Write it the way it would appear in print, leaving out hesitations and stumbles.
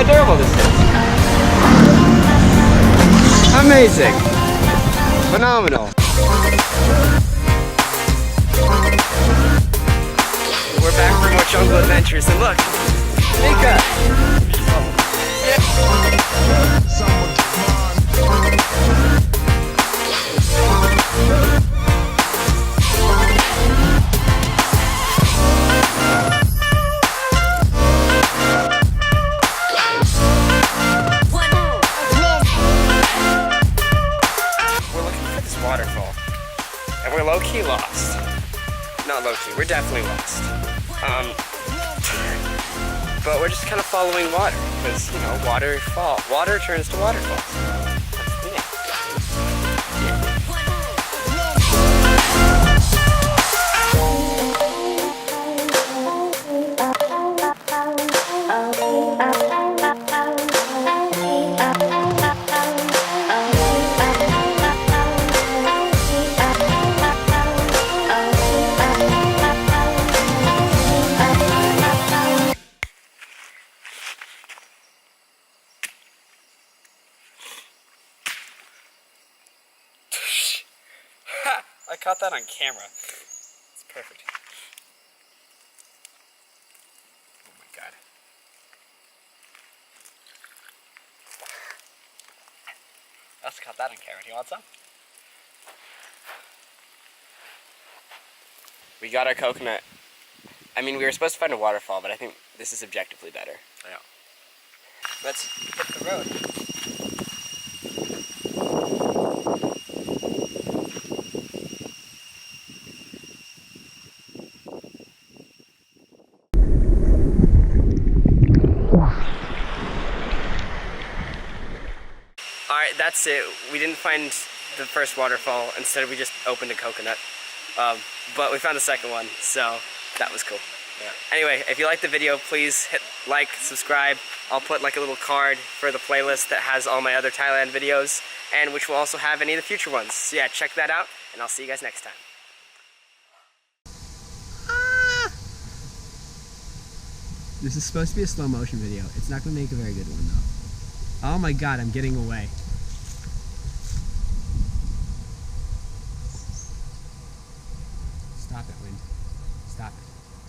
adorable this is. Amazing. Phenomenal. We're back for more jungle adventures, and look, Mika. We're looking for this waterfall, and we're low-key lost. Not low-key, we're definitely lost. But we're just kind of following water, because, you know, water turns to waterfalls. That's the name. I caught that on camera. It's perfect. Oh my god. I also caught that on camera. Do you want some? We got our coconut. I mean, we were supposed to find a waterfall, but I think this is objectively better. Yeah. Let's hit the road. Alright, that's it. We didn't find the first waterfall. Instead, we just opened a coconut. But we found the second one, so that was cool. Yeah. Anyway, if you liked the video, please hit like, subscribe. I'll put like a little card for the playlist that has all my other Thailand videos, and which will also have any of the future ones. So yeah, check that out, and I'll see you guys next time. This is supposed to be a slow motion video. It's not going to make a very good one though. Oh my god, I'm getting away.